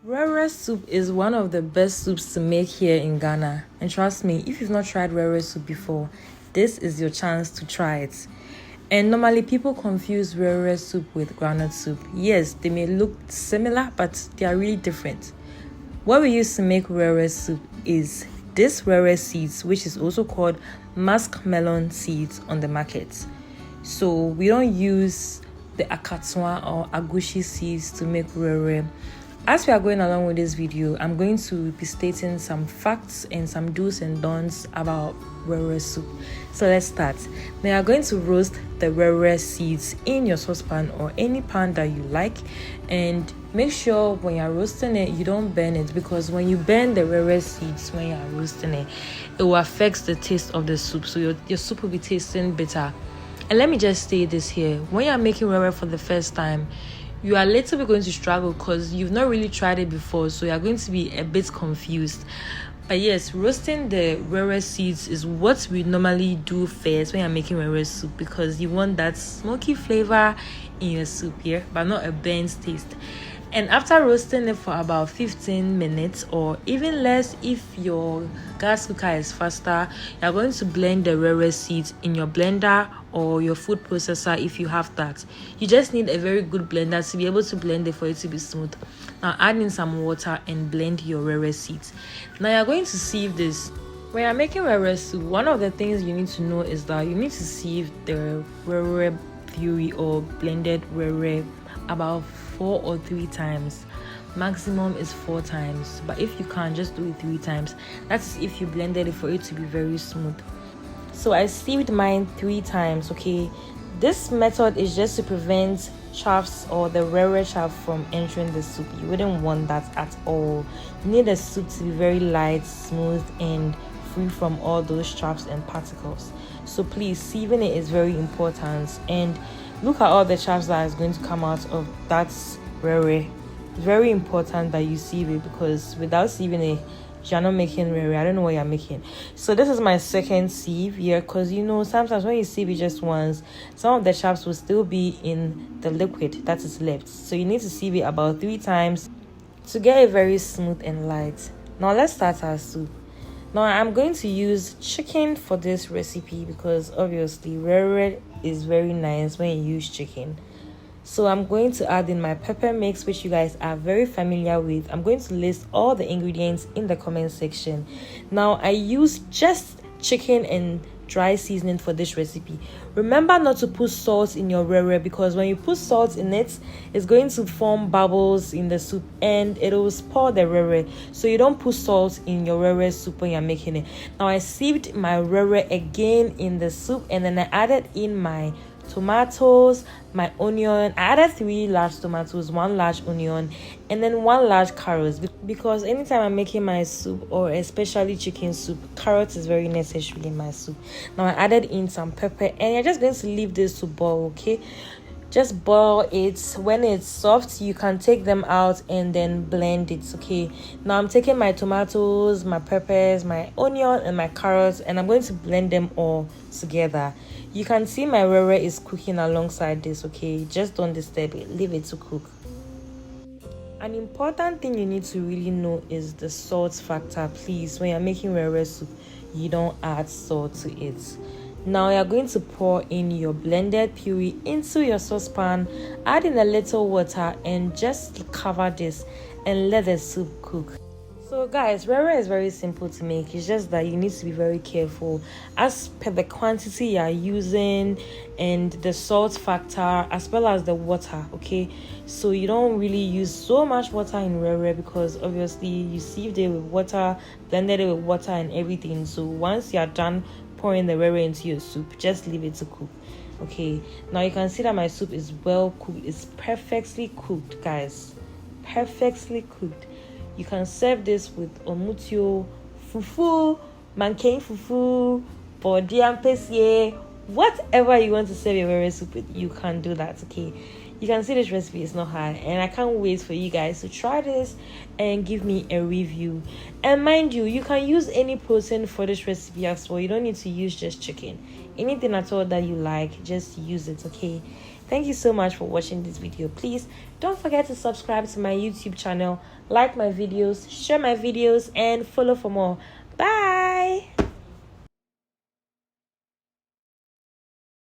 Werewere soup is one of the best soups to make here in Ghana. And trust me, if you've not tried werewere soup before, this is your chance to try it. And normally people confuse werewere soup with groundnut soup. Yes, they may look similar, but they are really different. What we use to make werewere soup is this werewere seeds, which is also called muskmelon seeds on the market. So we don't use the akatswa or agushi seeds to make werewere. As we are going along with this video, I'm going to be stating some facts and some do's and don'ts about werewere soup. So let's start. Now you're going to roast the werewere seeds in your saucepan or any pan that you like, and make sure when you're roasting it, you don't burn it, because when you burn the werewere seeds when you're roasting it, it will affect the taste of the soup. So your soup will be tasting bitter. And let me just say this here: when you're making werewere for the first time, you are a little bit going to struggle because you've not really tried it before, so you're going to be a bit confused. But yes, roasting the werewere seeds is what we normally do first when you're making werewere soup, because you want that smoky flavor in your soup here, but not a burnt taste. And after roasting it for about 15 minutes or even less, if your gas cooker is faster, you're going to blend the werewere seeds in your blender or your food processor if you have that. You just need a very good blender to be able to blend it for it to be smooth. Now add in some water and blend your werewere seeds. Now you're going to sieve this. When you're making werewere soup, one of the things you need to know is that you need to sieve the werewere puree or blended werewere about 4 or 3 times. Maximum is 4 times, but if you can't, just do it 3 times. That's if you blended it for it to be very smooth. So I sieved mine 3 times. Okay, this method is just to prevent chaffs or the werewere chaff from entering the soup. You wouldn't want that at all. You need the soup to be very light, smooth, and free from all those chaffs and particles. So please, sieving it is very important. And look at all the chaffs that is going to come out of that werewere. It's very important that you sieve it, because without sieving it, you're not making werewere. I don't know what you're making. So this is my second sieve here, because sometimes when you sieve it just once, some of the chaffs will still be in the liquid that is left. So you need to sieve it about 3 times to get it very smooth and light. Now let's start our soup. Now I'm going to use chicken for this recipe, because obviously werewere is very nice when you use chicken. So I'm going to add in my pepper mix, which you guys are very familiar with. I'm going to list all the ingredients in the comment section. Now I use just chicken and dry seasoning for this recipe. Remember not to put salt in your werewere, because when you put salt in it, it's going to form bubbles in the soup and it will spoil the werewere. So you don't put salt in your werewere soup when you're making it. Now I sieved my werewere again in the soup, and then I added in my tomatoes, my onion. I added 3 large tomatoes, 1 large onion, and then 1 large carrot, because anytime I'm making my soup, or especially chicken soup, carrot is very necessary in my soup. Now I added in some pepper, and you're just going to leave this to boil. Okay, just boil it. When it's soft, you can take them out and then blend it. Okay, now I'm taking my tomatoes, my peppers, my onion, and my carrots, and I'm going to blend them all together. You can see my werewere is cooking alongside this. Okay, just don't disturb it, leave it to cook. An important thing you need to really know is the salt factor. Please, when you're making werewere soup, you don't add salt to it. Now you're going to pour in your blended puree into your saucepan, add in a little water, and just cover this and let the soup cook. So guys, werewere is very simple to make. It's just that you need to be very careful as per the quantity you are using and the salt factor, as well as the water. Okay, so you don't really use so much water in werewere, because obviously you sieved it with water, blended it with water and everything. So once you are done pouring the werewere into your soup, just leave it to cook. Okay, now you can see that my soup is well cooked. It's perfectly cooked, guys, perfectly cooked. You can serve this with omutio, fufu, mankain fufu, bodi ampesie, whatever you want to serve your werewere soup with, you can do that. Okay, you can see this recipe is not hard, and I can't wait for you guys to try this and give me a review. And mind you, you can use any protein for this recipe as well. You don't need to use just chicken. Anything at all that you like, just use it. Okay, Thank you so much for watching this video. Please don't forget to subscribe to my YouTube channel, like my videos, share my videos, and follow for more. Bye.